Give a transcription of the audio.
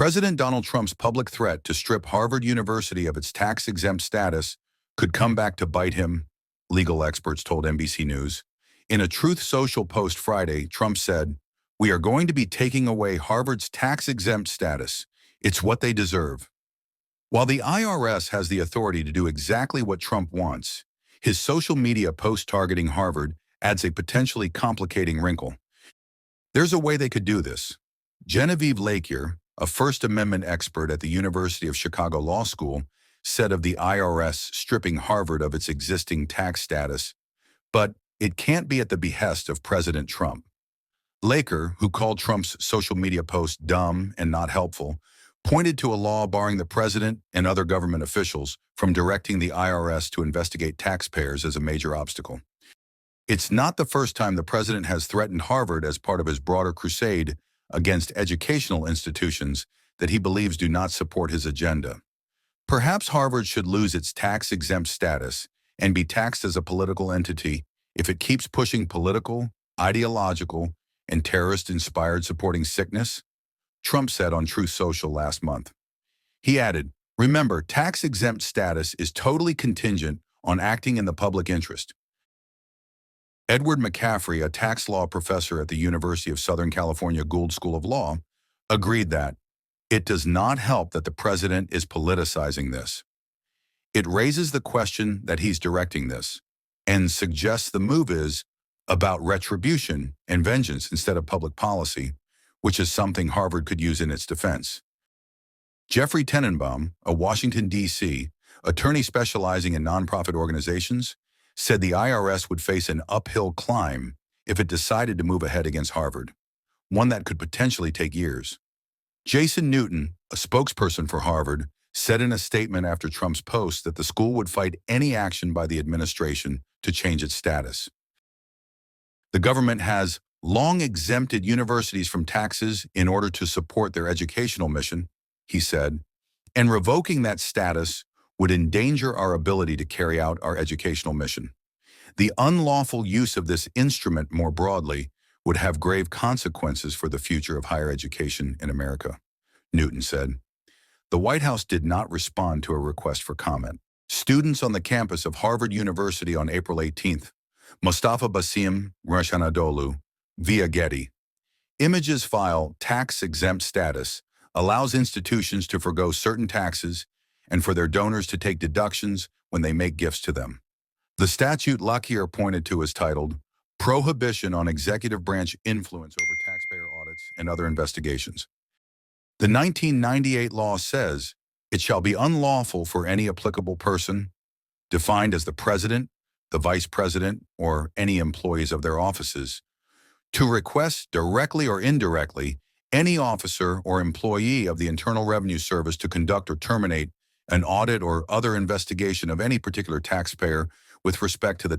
President Donald Trump's public threat to strip Harvard University of its tax-exempt status could come back to bite him, legal experts told NBC News. In a Truth Social post Friday, Trump said, "We are going to be taking away Harvard's tax-exempt status. It's what they deserve." While the IRS has the authority to do exactly what Trump wants, his social media post targeting Harvard adds a potentially complicating wrinkle. There's a way they could do this. Genevieve Lakier, a First Amendment expert at the University of Chicago Law School, said of the IRS stripping Harvard of its existing tax status, but it can't be at the behest of President Trump. Laker, who called Trump's social media post dumb and not helpful, pointed to a law barring the president and other government officials from directing the IRS to investigate taxpayers as a major obstacle. It's not the first time the president has threatened Harvard as part of his broader crusade against educational institutions that he believes do not support his agenda. Perhaps Harvard should lose its tax-exempt status and be taxed as a political entity if it keeps pushing political, ideological, and terrorist-inspired supporting sickness, Trump said on Truth Social last month. He added, "Remember, tax-exempt status is totally contingent on acting in the public interest." Edward McCaffrey, a tax law professor at the University of Southern California Gould School of Law, agreed that it does not help that the president is politicizing this. It raises the question that he's directing this and suggests the move is about retribution and vengeance instead of public policy, which is something Harvard could use in its defense. Jeffrey Tenenbaum, a Washington, D.C. attorney specializing in nonprofit organizations, said the IRS would face an uphill climb if it decided to move ahead against Harvard, one that could potentially take years. Jason Newton, a spokesperson for Harvard, said in a statement after Trump's post that the school would fight any action by the administration to change its status. The government has long exempted universities from taxes in order to support their educational mission, he said, and revoking that status would endanger our ability to carry out our educational mission. The unlawful use of this instrument more broadly would have grave consequences for the future of higher education in America, Newton said. The White House did not respond to a request for comment. Students on the campus of Harvard University on April 18th, Mustafa Basim Rashanadolu, via Getty. Images file tax-exempt status allows institutions to forgo certain taxes and for their donors to take deductions when they make gifts to them. The statute Lakier pointed to is titled Prohibition on Executive Branch Influence over Taxpayer Audits and Other Investigations. The 1998 law says it shall be unlawful for any applicable person, defined as the president, the vice president, or any employees of their offices, to request directly or indirectly any officer or employee of the Internal Revenue Service to conduct or terminate an audit or other investigation of any particular taxpayer with respect to the